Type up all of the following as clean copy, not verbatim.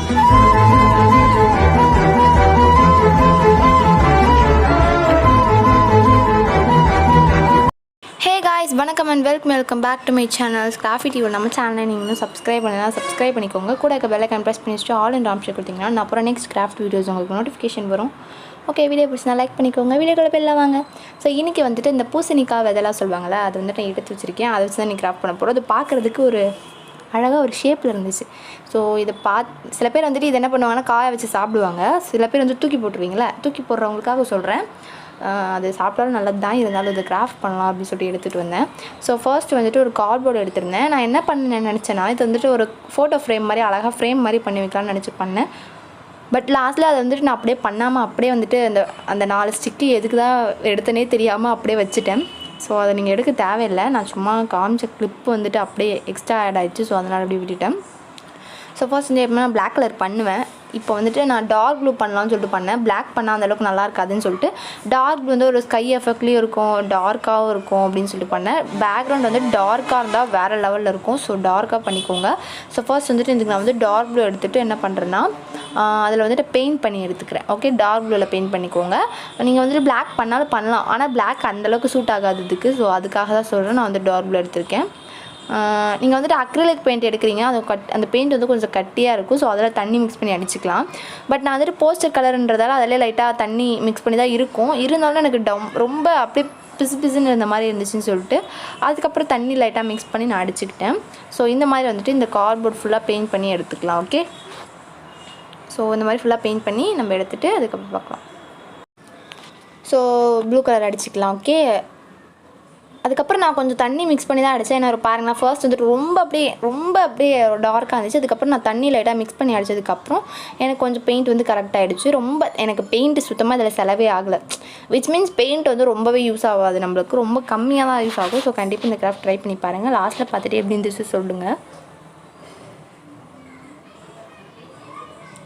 வணக்கம் and welcome back to my channel CRAFFITY. நம்ம சேனலை நீங்கள் இன்னும் சப்ஸ்கிரைப் பண்ணலாம், சப்ஸ்கிரைப் பண்ணிக்கோங்க. கூட இருக்க பெல் ஐகான் ப்ரெஸ் பண்ணி வச்சுட்டு ஆல் இன் ஆப்ஷன் கொடுத்தீங்கன்னா நான் அப்புறம் நெக்ஸ்ட் கிராஃப்ட் வீடியோஸ் உங்களுக்கு நோட்டிஃபிகேஷன் வரும். ஓகே, வீடியோ பிடிச்சினா லைக் பண்ணிக்கோங்க. வீடியோக்குள்ள போய் வாங்க. ஸோ இன்றைக்கி வந்துட்டு இந்த பூசணிக்காய் விதெல்லாம் சொல்லுவாங்களே, அது வந்துட்டு நான் எடுத்து வச்சுருக்கேன். அதை வச்சு தான் நீ கிராஃப்ட் பண்ண போகிறோம். அது பார்க்குறதுக்கு ஒரு அழகாக ஒரு ஷேப்பில் இருந்துச்சு. ஸோ இதை சில பேர் வந்துட்டு இது என்ன பண்ணுவாங்கன்னா காய வச்சு சாப்பிடுவாங்க. சில பேர் வந்து தூக்கி போட்டுருவீங்களா, தூக்கி போடுறவங்களுக்காக சொல்கிறேன். அது சாப்பிட்டாலும் நல்லது தான், இருந்தாலும் இதை கிராஃப்ட் பண்ணலாம் அப்படின்னு சொல்லிட்டு எடுத்துகிட்டு வந்தேன். ஸோ ஃபர்ஸ்ட் வந்துட்டு ஒரு கார்ட்போர்டு எடுத்திருந்தேன். நான் என்ன பண்ணேன்னு நினச்சேன்னா, இது வந்துட்டு ஒரு ஃபோட்டோ ஃப்ரேம் மாதிரி அழகாக ஃப்ரேம் மாதிரி பண்ணி வைக்கலாம்னு நினச்சி பண்ணேன். பட் லாஸ்ட்டில் அதை வந்துட்டு நான் அப்படியே பண்ணாமல் அப்படியே வந்துட்டு அந்த 4 ஸ்டிக்கு எதுக்கு தான் எடுத்தனே தெரியாமல் அப்படியே வச்சுட்டேன். ஸோ அதை நீங்கள் எடுக்க தேவையில்லை. நான் சும்மா காமிச்ச கிளிப்பு வந்துட்டு அப்படியே எக்ஸ்ட்ரா ஆட் ஆகிடுச்சு. ஸோ அதனால் அப்படியே விட்டுட்டேன். ஸோ ஃபர்ஸ்ட் வந்து எப்படின்னா பிளாக் கலர் பண்ணுவேன். இப்போ வந்துட்டு நான் டார்க் ப்ளூ பண்ணலான்னு சொல்லிட்டு பண்ணேன். பிளாக் பண்ணால் அந்தளவுக்கு நல்லா இருக்காதுன்னு சொல்லிட்டு டார்க் ப்ளூ வந்து ஒரு ஸ்கை எஃபெக்ட்லேயும் இருக்கும், டார்க்காகவும் இருக்கும் அப்படின்னு சொல்லிட்டு பண்ணேன். பேக்ரவுண்ட் வந்து டார்க்காக இருந்தால் வேறு லெவலில் இருக்கும். ஸோ டார்க்காக பண்ணிக்கோங்க. ஸோ ஃபர்ஸ்ட் வந்துட்டு இதுக்கு நான் வந்து டார்க் ப்ளூ எடுத்துகிட்டு என்ன பண்ணுறேன்னா, அதில் வந்துட்டு பெயிண்ட் பண்ணி எடுத்துக்கிறேன். ஓகே, டார்க் ப்ளூவில் பெயிண்ட் பண்ணிக்கோங்க. நீங்கள் வந்துட்டு பிளாக் பண்ணாலும் பண்ணலாம், ஆனால் பிளாக் அந்தளவுக்கு சூட் ஆகாததுக்கு. ஸோ அதுக்காக தான் சொல்கிறேன், நான் வந்து டார்க் ப்ளூ எடுத்திருக்கேன். நீங்கள் வந்துட்டு அக்ரிலிக் பெயிண்ட் எடுக்கிறீங்க, அது அந்த பெயிண்ட் வந்து கொஞ்சம் கட்டியாக இருக்கும். ஸோ அதில் தண்ணி மிக்ஸ் பண்ணி அடிச்சுக்கலாம். பட் நான் வந்துட்டு போஸ்டர் கலருன்றதால அதிலே லைட்டாக தண்ணி மிக்ஸ் பண்ணி தான் இருக்கும். இருந்தாலும் எனக்கு ரொம்ப அப்படியே பிசுன்னு இருந்த மாதிரி இருந்துச்சுன்னு சொல்லிட்டு அதுக்கப்புறம் தண்ணி லைட்டாக மிக்ஸ் பண்ணி நான் அடிச்சுக்கிட்டேன். ஸோ இந்த மாதிரி வந்துட்டு இந்த கார்ட்போர்ட் ஃபுல்லாக பெயிண்ட் பண்ணி எடுத்துக்கலாம். ஓகே, ஸோ இந்த மாதிரி ஃபுல்லாக பெயிண்ட் பண்ணி நம்ம எடுத்துகிட்டு அதுக்கப்புறம் பார்க்கலாம். ஸோ ப்ளூ கலர் அடிச்சுக்கலாம். ஓகே, அதுக்கப்புறம் நான் கொஞ்சம் தண்ணி மிக்ஸ் பண்ணி தான் அடித்தேன். ஏன்னா பாருங்களா, ஃபர்ஸ்ட் வந்துட்டு ரொம்ப அப்படியே டார்க்காக இருந்துச்சு. அதுக்கப்புறம் நான் தண்ணி லைட்டாக மிக்ஸ் பண்ணி அடித்ததுக்கப்புறம் எனக்கு கொஞ்சம் பெயிண்ட் வந்து கரெக்டாக ஆகிடுச்சு. எனக்கு பெயிண்ட் சுத்தமாக இதில் செலவே ஆகலை. விச் மீன்ஸ் பெயிண்ட் வந்து ரொம்பவே யூஸ் ஆகாது, நம்மளுக்கு ரொம்ப கம்மியாக தான் யூஸ் ஆகும். ஸோ கண்டிப்பாக இந்த கிராஃப்ட் ட்ரை பண்ணி பாருங்கள். லாஸ்ட்டில் பார்த்துட்டு எப்படி இருந்துச்சு சொல்லுங்கள்.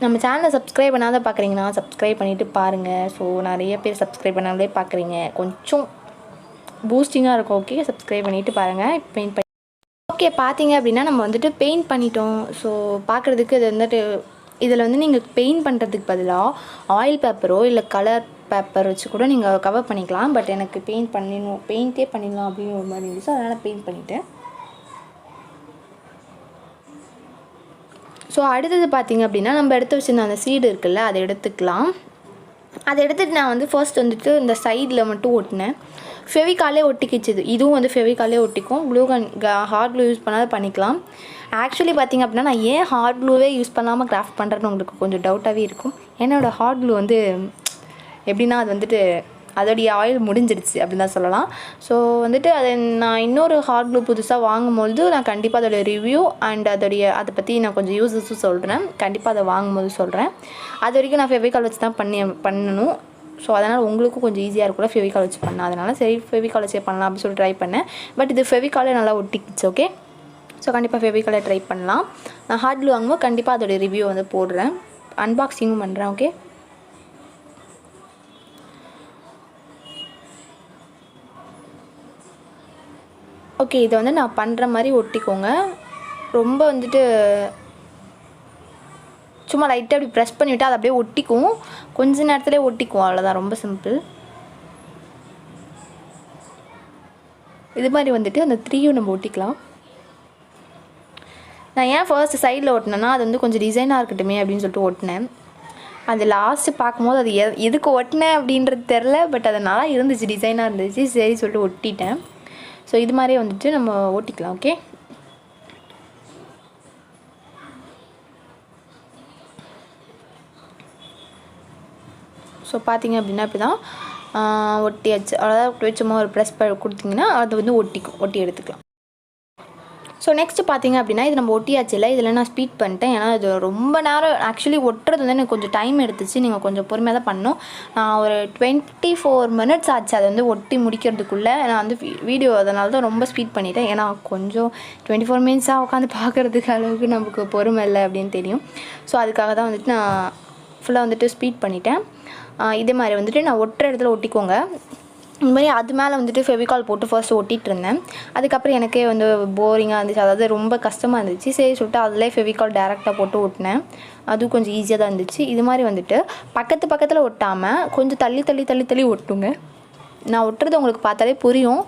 நம்ம சேனலை சப்ஸ்கிரைப் பண்ணாத பார்க்குறீங்கன்னா சப்ஸ்கிரைப் பண்ணிவிட்டு பாருங்கள். ஸோ நிறைய பேர் சப்ஸ்கிரைப் பண்ணாலே பார்க்குறீங்க, கொஞ்சம் பூஸ்டிங்காக இருக்கும். ஓகே, சப்ஸ்கிரைப் பண்ணிவிட்டு பாருங்கள். இப்போ பெயிண்ட் பண்ணி ஓகே பார்த்தீங்க அப்படின்னா நம்ம வந்துட்டு பெயிண்ட் பண்ணிட்டோம். ஸோ பார்க்குறதுக்கு இது வந்துட்டு இதில் வந்து நீங்கள் பெயிண்ட் பண்ணுறதுக்கு பதிலாக ஆயில் பேப்பரோ இல்லை கலர் பேப்பர் வச்சு கூட நீங்கள் கவர் பண்ணிக்கலாம். பட் எனக்கு பெயிண்ட்டே பண்ணிடலாம் அப்படின்னு ஒரு மாதிரி இருந்துச்சு. அதனால் பெயிண்ட் பண்ணிவிட்டேன். ஸோ அடுத்தது பார்த்திங்க அப்படின்னா நம்ம எடுத்து வச்சுருந்த அந்த சீடு இருக்குல்ல, அதை எடுத்துக்கலாம். அதை எடுத்துகிட்டு நான் வந்து ஃபர்ஸ்ட் வந்துட்டு இந்த சைடில் மட்டும் ஒட்டினேன். ஃபெவிகாலே ஒட்டிக்கிச்சுது. இதுவும் வந்து ஃபெவிகாலே ஒட்டிக்கும். ஹார்ட் க்ளூ யூஸ் பண்ணாத பண்ணிக்கலாம். ஆக்சுவலி பார்த்திங்க அப்படின்னா நான் ஏன் ஹார்ட் க்ளூவே யூஸ் பண்ணாமல் கிராஃப்ட் பண்ணுறேன்னு உங்களுக்கு கொஞ்சம் டவுட்டாகவே இருக்கும். என்னோடய ஹார்ட் க்ளூ வந்து எப்படின்னா அது வந்துட்டு அதோடைய ஆயில் முடிஞ்சிடுச்சு அப்படின்னு தான் சொல்லலாம். ஸோ வந்துட்டு அதை நான் இன்னொரு ஹார்ட் க்ளூ புதுசாக வாங்கும்போது நான் கண்டிப்பாக அதோடய ரிவ்யூ அண்ட் அதை பற்றி நான் கொஞ்சம் யூஸஸும் சொல்கிறேன். கண்டிப்பாக அதை வாங்கும்போது சொல்கிறேன். அது வரைக்கும் நான் ஃபெவிகால் வச்சு தான் பண்ணணும். ஸோ அதனால் உங்களுக்கும் கொஞ்சம் ஈஸியாக இருக்கும்ல ஃபெவிகால் வச்சு பண்ணேன். அதனால் சரி ஃபெவிகால் வச்சே பண்ணலாம் அப்படின்னு சொல்லி ட்ரை பண்ணேன். பட் இது ஃபெவிகாலே நல்லா ஒட்டிக்கிச்சு. ஓகே, ஸோ கண்டிப்பாக ஃபெவிகாலை ட்ரை பண்ணலாம். நான் ஹார்ட் க்ளூ வாங்கும்போது கண்டிப்பாக அதோடைய ரிவ்யூ வந்து போடுறேன், அன்பாக்சிங்கும் பண்ணுறேன். ஓகே, ஓகே இதை வந்து நான் பண்ணுற மாதிரி ஒட்டிக்கோங்க. ரொம்ப வந்துட்டு சும்மா லைட்டாக அப்படி ப்ரெஸ் பண்ணிவிட்டு அது அப்படியே ஒட்டிக்கும். கொஞ்ச நேரத்துலேயே ஒட்டிக்கும், அவ்வளோதான். ரொம்ப சிம்பிள். இது மாதிரி வந்துட்டு அந்த 3யும் நம்ம ஒட்டிக்கலாம். நான் ஏன் ஃபர்ஸ்ட் சைடில் ஒட்டினேன்னா அது வந்து கொஞ்சம் டிசைனாக இருக்கட்டுமே அப்படின்னு சொல்லிட்டு ஒட்டினேன். அது லாஸ்ட்டு பார்க்கும்போது அது எதுக்கு ஒட்டினேன் அப்படின்றது தெரில. பட் அது நல்லா இருந்துச்சு, டிசைனாக இருந்துச்சு. சரி சொல்லிட்டு ஒட்டிட்டேன். ஸோ இது மாதிரியே வந்துட்டு நம்ம ஓட்டிக்கலாம். ஓகே, ஸோ பார்த்தீங்க அப்படின்னா இப்படி தான் ஒட்டியாச்சு. அதாவது சும்மா ஒரு ப்ரெஸ் கொடுத்திங்கன்னா அது வந்து ஒட்டி எடுத்துக்கலாம். ஸோ நெக்ஸ்ட்டு பார்த்திங்க அப்படின்னா இது நம்ம ஒட்டியாச்சு இல்லை, இதில் நான் ஸ்பீட் பண்ணிட்டேன். ஏன்னா இது ரொம்ப நேரம் ஆக்சுவலி ஒட்டுறது வந்து எனக்கு கொஞ்சம் டைம் எடுத்துச்சு. நீங்கள் கொஞ்சம் பொறுமையாக தான் பண்ணணும். நான் ஒரு 24 minutes ஆச்சு அதை வந்து ஒட்டி முடிக்கிறதுக்குள்ளே. நான் வந்து வீடியோ அதனால தான் ரொம்ப ஸ்பீட் பண்ணிட்டேன். ஏன்னா கொஞ்சம் 24 minutes உட்காந்து பார்க்குறதுக்கு அளவுக்கு நமக்கு பொறுமை இல்லை அப்படின்னு தெரியும். ஸோ அதுக்காக தான் வந்துட்டு நான் ஃபுல்லாக வந்துட்டு ஸ்பீட் பண்ணிட்டேன். இதே மாதிரி வந்துட்டு நான் ஒட்டுற இடத்துல ஒட்டிக்கோங்க. இந்த மாதிரி அது மேலே வந்துட்டு ஃபெவிகால் போட்டு ஃபர்ஸ்ட் ஒட்டிகிட்டு இருந்தேன். அதுக்கப்புறம் எனக்கே வந்து போரிங்காக இருந்துச்சு, அதாவது ரொம்ப கஷ்டமாக இருந்துச்சு. சரி சொல்லிட்டு அதிலே ஃபெவிகால் டேரெக்டாக போட்டு ஒட்டினேன். அதுவும் கொஞ்சம் ஈஸியாக தான் இருந்துச்சு. இது மாதிரி வந்துட்டு பக்கத்தில் ஒட்டாமல் கொஞ்சம் தள்ளி ஒட்டுங்க. நான் ஒட்டுறது உங்களுக்கு பார்த்தாலே புரியும்.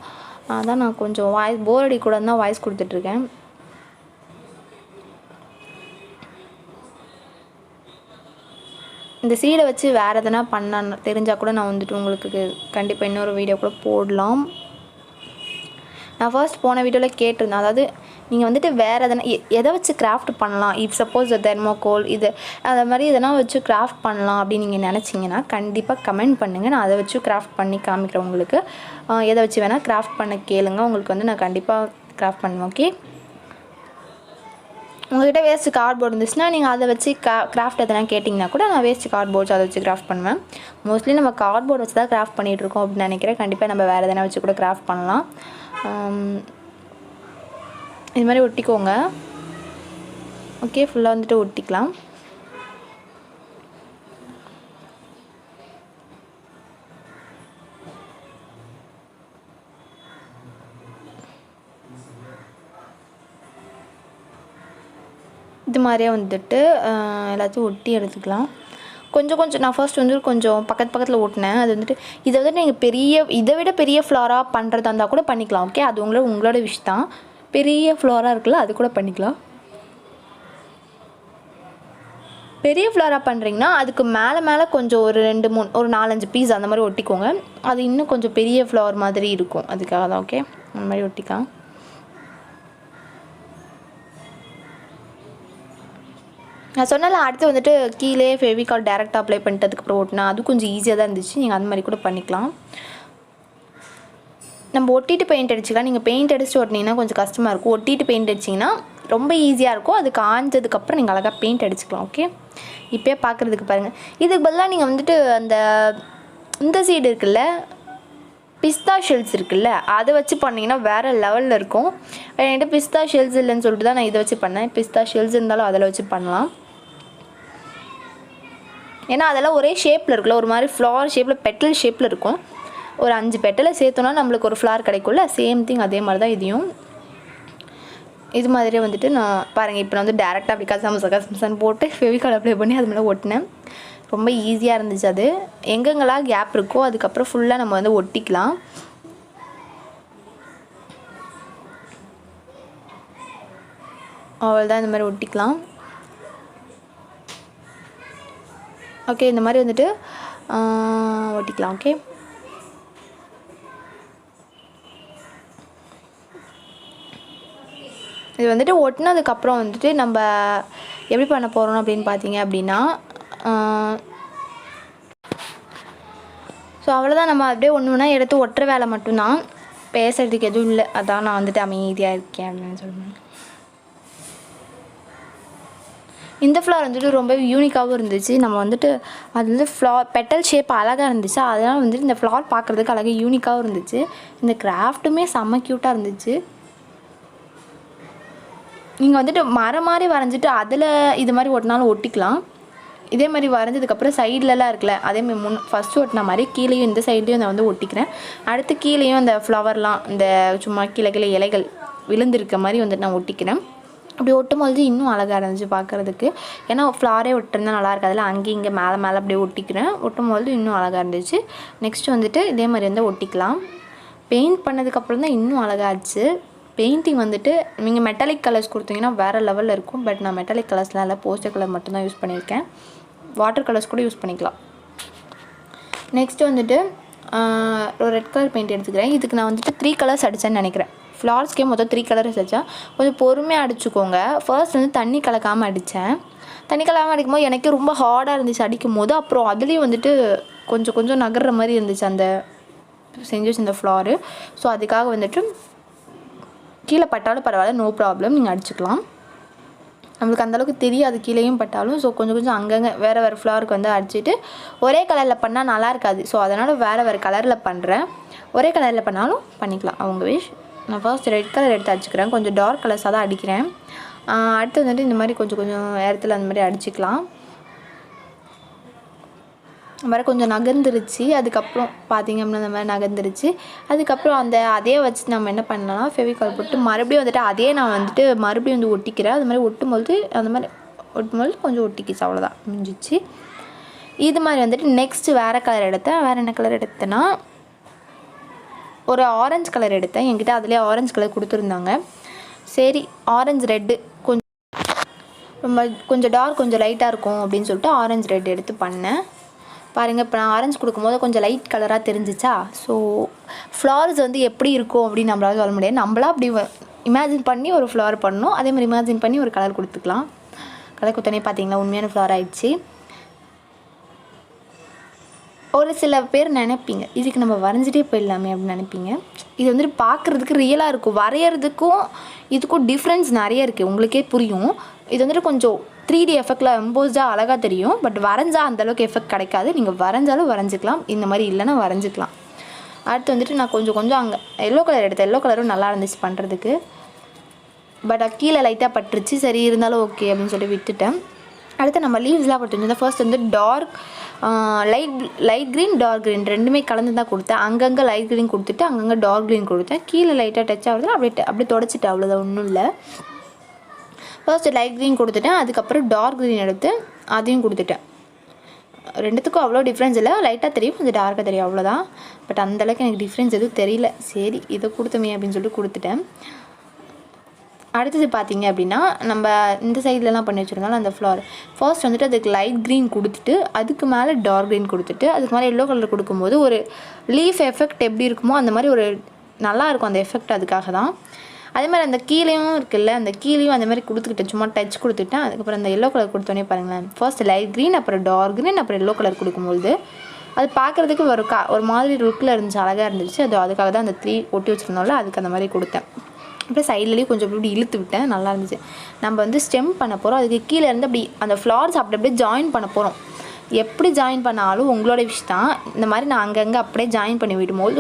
அதான் நான் கொஞ்சம் போர் அடிக்கூடாது தான் வாய்ஸ் கொடுத்துட்ருக்கேன். இந்த சீடை வச்சு வேறு எதனா பண்ண தெரிஞ்சால் கூட நான் வந்துட்டு உங்களுக்கு கண்டிப்பாக இன்னொரு வீடியோ கூட போடலாம். நான் ஃபர்ஸ்ட் போன வீடியோவில் கேட்டிருந்தேன், அதாவது நீங்கள் வந்துட்டு வேறு எதனா எதை வச்சு கிராஃப்ட் பண்ணலாம், இஃப் சப்போஸ் தெர்மோகோல் இது அதை மாதிரி எதனா வச்சு கிராஃப்ட் பண்ணலாம் அப்படின்னு நீங்கள் நினச்சிங்கன்னா கண்டிப்பாக கமெண்ட் பண்ணுங்கள். நான் அதை வச்சு கிராஃப்ட் பண்ணி காமிக்கிறேன் உங்களுக்கு. எதை வச்சு வேணால் கிராஃப்ட் பண்ண கேளுங்க, உங்களுக்கு வந்து நான் கண்டிப்பாக கிராஃப்ட் பண்ணுவேன். ஓகே, உங்கள்கிட்ட வேஸ்ட் கார்ட்போர்டு இருந்துச்சுன்னா நீங்கள் அதை வச்சு கிராஃப்ட் எதனா கேட்டிங்கன்னா கூட நான் வேஸ்ட் கார்ட்போர்ட்ஸ் அதை வச்சு கிராஃப்ட் பண்ணுவேன். மோஸ்ட்லி நம்ம கார்ட்போர்டு வச்சு தான் கிராஃப்ட் பண்ணிகிட்ருக்கோம் அப்படின்னு நினைக்கிறேன். கண்டிப்பாக நம்ம வேறு எதனா வச்சு கூட கிராஃப்ட் பண்ணலாம். இது மாதிரி ஒட்டிக்கோங்க. ஓகே, ஃபுல்லாக வந்துட்டு ஒட்டிக்கலாம். இது மாதிரியே வந்துட்டு எல்லாத்தையும் ஒட்டி எடுத்துக்கலாம். கொஞ்சம் நான் ஃபர்ஸ்ட் வந்து கொஞ்சம் பக்கத்தில் ஓட்டினேன். அது வந்துட்டு இதை வந்துட்டு நீங்கள் இதை விட பெரிய ஃப்ளாராக பண்ணுறதா இருந்தால் கூட பண்ணிக்கலாம். ஓகே, அது உங்களோட விஷ் தான். பெரிய ஃப்ளாராக இருக்குல்ல, அது கூட பண்ணிக்கலாம். பெரிய ஃப்ளாராக பண்ணுறீங்கன்னா அதுக்கு மேலே கொஞ்சம் ஒரு 2-3 ஒரு 4-5 பீஸ் அந்த மாதிரி ஒட்டிக்கோங்க. அது இன்னும் கொஞ்சம் பெரிய ஃப்ளார் மாதிரி இருக்கும், அதுக்காக தான். ஓகே, அந்த மாதிரி ஒட்டிக்கலாம். நான் சொன்னால அடுத்து வந்துட்டு கீழே ஃபெவிகால் டேரெக்டாக அப்ளை பண்ணிட்டு அதுக்கப்புறம் ஓட்டினா அது கொஞ்சம் ஈஸியாக தான் இருந்துச்சு. நீங்கள் அந்த மாதிரி கூட பண்ணிக்கலாம். நம்ம ஒட்டிட்டு பெயிண்ட் அடிச்சுக்கலாம். நீங்கள் பெயிண்ட் அடிச்சுட்டு ஓட்டினீங்கன்னா கொஞ்சம் கஷ்டமாக இருக்கும். ஒட்டிட்டு பெயிண்ட் அடிச்சிங்கன்னா ரொம்ப ஈஸியாக இருக்கும். அது காஞ்சதுக்கப்புறம் நீங்கள் அழகாக பெயிண்ட் அடிச்சுக்கலாம். ஓகே, இப்போயே பார்க்குறதுக்கு பாருங்கள். இதுக்கு பதிலாக நீங்கள் வந்துட்டு இந்த சீடு இருக்குல்ல, பிஸ்தா ஷெல்ஸ் இருக்குல்ல, அதை வச்சு பண்ணிங்கன்னா வேறு லெவலில் இருக்கும். என்கிட்ட பிஸ்தா ஷெல்ஸ் இல்லைன்னு சொல்லிட்டு தான் நான் இதை வச்சு பண்ணேன். பிஸ்தா ஷெல்ஸ் இருந்தாலும் அதில் வச்சு பண்ணலாம். ஏன்னா அதெல்லாம் ஒரே ஷேப்பில் இருக்குல்ல, ஒரு மாதிரி ஃப்ளார் ஷேப்பில் பெட்டல் ஷேப்பில் இருக்கும். ஒரு 5 பெட்டலை சேர்த்தோன்னா நம்மளுக்கு ஒரு ஃப்ளார் கிடைக்கும்ல, சேம் திங் அதே மாதிரி தான் இதையும். இது மாதிரியே வந்துட்டு நான் பாருங்கள், இப்போ நான் வந்து டேரெக்டாக அப்படி கசமசன் போட்டு ஃபெவிகால் அப்ளை பண்ணி அது மேலே ஒட்டினேன். ரொம்ப ஈஸியாக இருந்துச்சு. அது எங்கெங்கெல்லாம் கேப் இருக்கோ அதுக்கப்புறம் ஃபுல்லாக நம்ம வந்து ஒட்டிக்கலாம். அவ்வளோதான், இந்த மாதிரி ஒட்டிக்கலாம். ஓகே, இந்த மாதிரி வந்துட்டு ஒட்டிக்கலாம். ஓகே, இது வந்துட்டு ஒட்டினதுக்கப்புறம் வந்துட்டு நம்ம எப்படி பண்ண போகிறோம் அப்படின்னு பார்த்தீங்க அப்படின்னா, ஸோ அவ்வளோதான். நம்ம அப்படியே ஒன்று எடுத்து ஒட்டுற வேலை மட்டும்தான், பேசுகிறதுக்கு எதுவும் இல்லை. அதான் நான் வந்துட்டு அமைதியாக இருக்கேன் அப்படின்னு சொல்லுவேன். இந்த ஃப்ளார் வந்துட்டு ரொம்ப யூனிக்காகவும் இருந்துச்சு. நம்ம வந்துட்டு அது வந்து பெட்டல் ஷேப் அழகாக இருந்துச்சு. அதனால் வந்துட்டு இந்த ஃப்ளார் பார்க்குறதுக்கு அழகாக யூனிக்காகவும் இருந்துச்சு. இந்த கிராஃப்ட்டுமே செம்ம க்யூட்டாக இருந்துச்சு. நீங்கள் வந்துட்டு மரம் மாதிரி வரைஞ்சிட்டு அதில் இது மாதிரி ஒட்டினாலும் ஒட்டிக்கலாம். இதே மாதிரி வரைஞ்சதுக்கப்புறம் சைட்லலாம் இருக்குல்ல, அதேமாதிரி ஃபஸ்ட்டு ஒட்டின மாதிரி கீழேயும் இந்த சைட்லேயும் நான் வந்து ஒட்டிக்கிறேன். அடுத்து கீழேயும் அந்த ஃப்ளவர்லாம் இந்த சும்மா கீழே இலைகள் விழுந்திருக்க மாதிரி வந்துட்டு நான் ஒட்டிக்கிறேன். அப்படி ஒட்டும்போது இன்னும் அழகாக இருந்துச்சு பார்க்குறதுக்கு. ஏன்னா ஃப்ளாரே ஒட்டிருந்தால் நல்லா இருக்காதுல, அங்கேயும் இங்கே மேலே அப்படியே ஒட்டிக்கிறேன். ஒட்டும்போது இன்னும் அழகாக இருந்துச்சு. நெக்ஸ்ட்டு வந்துட்டு இதே மாதிரி வந்து ஒட்டிக்கலாம். பெயிண்ட் பண்ணதுக்கப்புறம் தான் இன்னும் அழகாச்சு. பெயிண்டிங் வந்துட்டு நீங்கள் மெட்டாலிக் கலர்ஸ் கொடுத்தீங்கன்னா வேறு லெவலில் இருக்கும். பட் நான் மெட்டாலிக் கலர்ஸ்லாம் இல்லை, போஸ்டர் கலர் மட்டும்தான் யூஸ் பண்ணியிருக்கேன். வாட்டர் கலர்ஸ் கூட யூஸ் பண்ணிக்கலாம். நெக்ஸ்ட்டு வந்துட்டு ஒரு ரெட் கலர் பெயிண்ட் எடுத்துக்கிறேன். இதுக்கு நான் வந்துட்டு 3 கலர்ஸ் அடித்தேன்னு நினைக்கிறேன். ஃப்ளார்ஸ்க்கே மொத்தம் 3 கலர்ஸ் அடித்தேன். கொஞ்சம் பொறுமையாக அடிச்சுக்கோங்க. ஃபர்ஸ்ட் வந்து தண்ணி கலக்காமல் அடித்தேன். தண்ணி கலக்காமல் அடிக்கும்போது எனக்கு ரொம்ப ஹார்டாக இருந்துச்சு அடிக்கும் போது. அப்புறம் அதுலேயும் வந்துட்டு கொஞ்சம் நகர்ற மாதிரி இருந்துச்சு அந்த செஞ்சு வச்சிருந்த ஃப்ளாரு. ஸோ அதுக்காக வந்துட்டு கீழே பட்டாலும் பரவாயில்ல, நோ ப்ராப்ளம், நீங்கள் அடிச்சுக்கலாம். நம்மளுக்கு அந்தளவுக்கு தெரியாது கீழேயும் பட்டாலும். ஸோ கொஞ்சம் அங்கங்கே வேறு ஃப்ளாருக்கு வந்து அடிச்சுட்டு ஒரே கலரில் பண்ணால் நல்லா இருக்காது. ஸோ அதனால் வேறு கலரில் பண்ணுறேன். ஒரே கலரில் பண்ணாலும் பண்ணிக்கலாம், அவங்க விஷ். நான் ஃபர்ஸ்ட் ரெட் கலர் எடுத்து அடிச்சுக்கிறேன். கொஞ்சம் டார்க் கலர்ஸாக தான் அடிக்கிறேன். அடுத்து வந்துட்டு இந்த மாதிரி கொஞ்சம் இடத்துல அந்த மாதிரி அடிச்சுக்கலாம். மாதிரி கொஞ்சம் நகர்ந்துருச்சு. அதுக்கப்புறம் பார்த்திங்க அப்படின்னா அந்த மாதிரி நகர்ந்துருச்சு. அதுக்கப்புறம் அதே வச்சு நம்ம என்ன பண்ணலாம்னா ஃபெவிகால் போட்டு மறுபடியும் வந்துட்டு அதே நான் வந்துட்டு மறுபடியும் வந்து ஒட்டிக்கிறேன். அது மாதிரி ஒட்டும்போது அந்த மாதிரி ஒட்டும்போது கொஞ்சம் ஒட்டிக்கிச்சு, அவ்வளோதான், முடிஞ்சிச்சு. இது மாதிரி வந்துட்டு நெக்ஸ்ட்டு வேறு கலர் எடுத்தேன். வேறு என்ன கலர் எடுத்தேன்னா ஒரு ஆரஞ்சு கலர் எடுத்தேன். என்கிட்ட அதிலே ஆரஞ்சு கலர் கொடுத்துருந்தாங்க. சரி, ஆரஞ்சு ரெட்டு கொஞ்சம் டார்க் கொஞ்சம் லைட்டாக இருக்கும் அப்படின்னு சொல்லிட்டு ஆரஞ்சு ரெட் எடுத்து பண்ணேன். பாருங்கள், இப்போ நான் ஆரஞ்சு கொடுக்கும்போது கொஞ்சம் லைட் கலராக தெரிஞ்சிச்சா. ஸோ ஃப்ளவர்ஸ் வந்து எப்படி இருக்கும் அப்படின்னு நம்மளால சொல்ல முடியாது. நம்மளா அப்படி இமேஜின் பண்ணி ஒரு ஃப்ளவர் பண்ணணும். அதே மாதிரி இமேஜின் பண்ணி ஒரு கலர் கொடுத்துக்கலாம். கலர் கொடுத்தோன்னே பார்த்தீங்களா உண்மையான ஃப்ளவர் ஆயிடுச்சு. ஒரு சில பேர் நினைப்பீங்க இதுக்கு நம்ம வரைஞ்சிட்டே போயிடலாமே அப்படின்னு நினைப்பீங்க. இது வந்துட்டு பார்க்குறதுக்கு ரியலாக இருக்கும். வரைகிறதுக்கும் இதுக்கும் டிஃப்ரென்ஸ் நிறைய இருக்குது, உங்களுக்கே புரியும். இது வந்துட்டு கொஞ்சம் 3D எஃபெக்டில் எம்போஸ்டாக அழகாக தெரியும். பட் வரைஞ்சால் அந்தளவுக்கு எஃபெக்ட் கிடைக்காது. நீங்கள் வரைஞ்சாலும் வரைஞ்சிக்கலாம், இந்த மாதிரி இல்லைன்னா வரைஞ்சிக்கலாம். அடுத்து வந்துட்டு நான் கொஞ்சம் அங்கே எல்லோ கலர் எடுத்தேன். எல்லோ கலரும் நல்லா இருந்துச்சு பண்ணுறதுக்கு. பட் கீழே லைட்டாக பட்டுருச்சு. சரி, இருந்தாலும் ஓகே அப்படின்னு சொல்லி விட்டுட்டேன். அடுத்து நம்ம லீவ்ஸ்லாம் கொடுத்துருந்தோம். ஃபர்ஸ்ட் வந்து dark light green dark green ரெண்டுமே கலந்து தான் கொடுத்தேன். அங்கங்கே லைட் க்ரீன் கொடுத்துட்டு அங்கங்கே டார்க் க்ரீன் கொடுத்தேன். கீழே லைட்டாக டச் ஆகுது, அப்படியே தொடச்சிட்டு, அவ்வளோதான், ஒன்றும் இல்லை. ஃபர்ஸ்ட்டு லைட் க்ரீன் கொடுத்துட்டேன். அதுக்கப்புறம் டார்க் க்ரீன் எடுத்து அதையும் கொடுத்துட்டேன். ரெண்டுத்துக்கும் அவ்வளோ டிஃப்ரென்ஸ் இல்லை, லைட்டாக தெரியும், கொஞ்சம் டார்க்காக தெரியும், அவ்வளோதான். பட் அந்தளவுக்கு எனக்கு டிஃப்ரென்ஸ் எதுவும் தெரியல. சரி, இதை கொடுத்தோமே அப்படின்னு சொல்லிட்டு கொடுத்துட்டேன். அடுத்தது பார்த்திங்க அப்படின்னா நம்ம இந்த சைட்லலாம் பண்ணி வச்சுருந்தாலும் அந்த ஃப்ளவர் ஃபர்ஸ்ட் வந்துட்டு அதுக்கு லைட் க்ரீன் கொடுத்துட்டு அதுக்கு மேலே டார்க் க்ரீன் கொடுத்துட்டு அதுக்கு மேலே எல்லோ கலர் கொடுக்கும்போது ஒரு லீஃப் எஃபெக்ட் எப்படி இருக்குமோ அந்த மாதிரி ஒரு நல்லாயிருக்கும் அந்த எஃபெக்ட். அதுக்காக தான். அதே மாதிரி அந்த கீழேயும் இருக்குல்ல, அந்த கீழேயும் அந்த மாதிரி கொடுத்துக்கிட்டேன், சும்மா டச் கொடுத்துட்டேன். அதுக்கப்புறம் அந்த எல்லோ கலர் கொடுத்தோன்னே பாருங்களேன், ஃபர்ஸ்ட் லைட் க்ரீன், அப்புறம் டார்க் க்ரீன், அப்புறம் எல்லோ கலர் கொடுக்கும்போது அது பார்க்குறதுக்கு ஒரு மாதிரி லுக்கில் இருந்துச்சு, அழகாக இருந்துச்சு. அதுக்காக தான் அந்த 3 ஒட்டி வச்சுருந்தோம்ல, அதுக்கு அந்த மாதிரி கொடுத்தேன். அப்புறம் சைட்லேயும் கொஞ்சம் இப்படி இழுத்து விட்டேன், நல்லா இருந்துச்சு. நம்ம வந்து ஸ்டெம் பண்ண போகிறோம். அதுக்கு கீழே இருந்து அப்படி அந்த ஃப்ளவர்ஸ் அப்படியே ஜாயின் பண்ண போகிறோம். எப்படி ஜாயின் பண்ணாலும் உங்களோட விஷ் தான். இந்த மாதிரி நான் அங்கங்கே அப்படியே ஜாயின் பண்ணி விடும்போது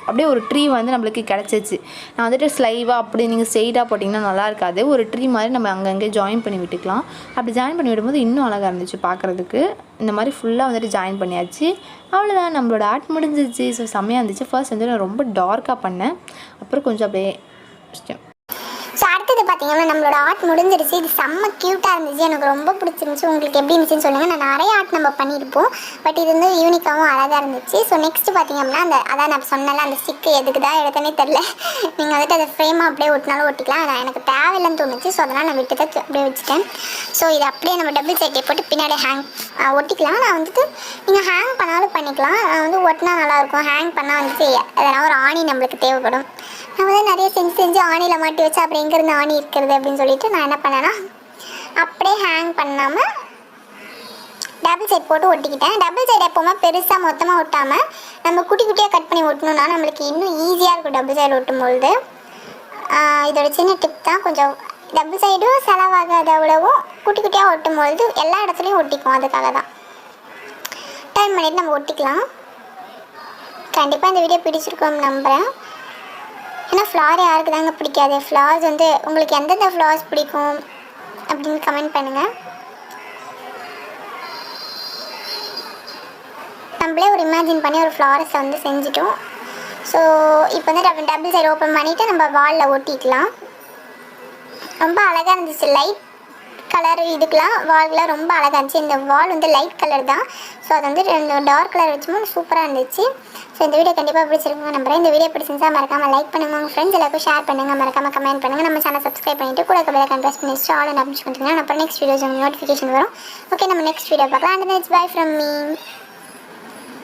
அப்படியே ஒரு ட்ரீ வந்து நம்மளுக்கு கிடச்சிச்சு. நான் வந்துட்டு ஸ்லைவாக அப்படி நீங்கள் ஸ்ட்ரெயிட்டாக போட்டிங்கன்னா நல்லா இருக்காது. ஒரு ட்ரீ மாதிரி நம்ம அங்கங்கே ஜாயின் பண்ணி விட்டுக்கலாம். அப்படி ஜாயின் பண்ணி விடும்போது இன்னும் அழகாக இருந்துச்சு பார்க்குறதுக்கு. இந்த மாதிரி ஃபுல்லாக வந்துட்டு ஜாயின் பண்ணியாச்சு. அவ்வளோதான், நம்மளோட ஆர்ட் முடிஞ்சிச்சு. ஸோ செம்மையாக இருந்துச்சு. ஃபர்ஸ்ட் வந்து நான் ரொம்ப டார்க்காக பண்ணேன், அப்புறம் கொஞ்சம் அப்படியே ஸோ அடுத்தது பார்த்தீங்கன்னா நம்மளோட ஆர்ட் முடிஞ்சிருச்சு. இது செம்ம க்யூட்டாக இருந்துச்சு, எனக்கு ரொம்ப பிடிச்சிருந்துச்சு. உங்களுக்கு எப்படி இருந்துச்சுன்னு சொல்லுங்கள். நான் நிறைய ஆர்ட் நம்ம பண்ணியிருப்போம், பட் இது வந்து யூனிக்காகவும் அழகாக இருந்துச்சு. ஸோ நெக்ஸ்ட்டு பார்த்தீங்க அப்படின்னா அதான் நான் சொன்னல அந்த ஸ்டிக்கு எதுக்கு தான் எடுத்தனே தெரில. நீங்கள் வந்துட்டு அதை ஃப்ரேமாக அப்படியே ஒட்டினாலும் ஒட்டிக்கலாம். நான் எனக்கு தேவையில்லைன்னு தோணுச்சு, ஸோ அதனால் நான் விட்டு அப்படியே வச்சுட்டேன். ஸோ இது அப்படியே நம்ம டபுள் சைட் போட்டு பின்னாடி ஒட்டிக்கலாம். நான் வந்துட்டு நீங்கள் ஹேங் பண்ணாலும் பண்ணிக்கலாம். நான் வந்து ஒட்டினா நல்லாயிருக்கும். ஹேங் பண்ணால் வந்துட்டு அதனால் ஒரு ஆணி நம்மளுக்கு தேவைப்படும். நான் வந்து நிறைய செஞ்சு ஆணியில் மாட்டி வச்சு அப்புறம் எங்கேருந்து ஆணி இருக்கிறது அப்படின்னு சொல்லிட்டு நான் என்ன பண்ணேன்னா அப்படியே ஹேங் பண்ணாமல் டபுள் சைட் போட்டு ஒட்டிக்கிட்டேன். டபுள் சைட் எப்போவுமே பெருசாக மொத்தமாக ஒட்டாமல் நம்ம குட்டி குட்டியாக கட் பண்ணி ஒட்டணுன்னா நம்மளுக்கு இன்னும் ஈஸியாக இருக்கும் டபுள் சைடு ஒட்டும்பொழுது. இதோட சின்ன டிப் தான். கொஞ்சம் டபுள் சைடும் செலவாகாத அவ்வளவும் குட்டி குட்டியாக ஒட்டும்பொழுது எல்லா இடத்துலையும் ஒட்டிக்கும். அதுக்காக தான் டர்ன் பண்ணிவிட்டு நம்ம ஒட்டிக்கலாம். கண்டிப்பாக இந்த வீடியோ பிடிச்சிருக்கோம் நம்புகிறேன். ஏன்னா ஃப்ளவர் யாருக்கு தாங்க பிடிக்காது. ஃப்ளவர்ஸ் வந்து உங்களுக்கு எந்தெந்த ஃப்ளவர்ஸ் பிடிக்கும் அப்படின்னு கமெண்ட் பண்ணுங்கள். நம்மளே ஒரு இமேஜின் பண்ணி ஒரு ஃப்ளவர்ஸை வந்து செஞ்சுட்டோம். ஸோ இப்போ வந்து டபுள் சைடு ஓப்பன் பண்ணிவிட்டு நம்ம வாலில் ஒட்டிக்கலாம். ரொம்ப அழகாக இருந்துச்சு. லைட் கலர் இதுக்கெலாம் வால்கெலாம் ரொம்ப அழகாக இருந்துச்சு. இந்த வால் வந்து லைட் கலர் தான். ஸோ அது வந்து டார்க் கலர் வச்சுமோ சூப்பராக இருந்துச்சு. ஸோ இந்த வீடியோ கண்டிப்பாக பிடிச்சிருக்குங்க நம்புறேன். இந்த வீடியோ பிடிச்சிருந்தா மறக்காமல் லைக் பண்ணுங்கள், உங்கள் ஃப்ரெண்ட்ஸ் எல்லாருக்கும் ஷேர் பண்ணுங்கள், மறக்காமல் கமெண்ட் பண்ணுங்கள். நம்ம சேனல் சப்ஸ்கிரைப் பண்ணிவிட்டு கூட பெல் ஐகான் பிரஸ் பண்ணிட்டு ஆல் அண்ட் ஆப்ஷன் பண்ணிட்டீங்கன்னா அப்புறம் நெக்ஸ்ட் வீடியோஸ் நோட்டிஃபிகேஷன் வரும். ஓகே, நம்ம நெக்ஸ்ட் வீடியோ பார்க்கலாம். And it's by from me.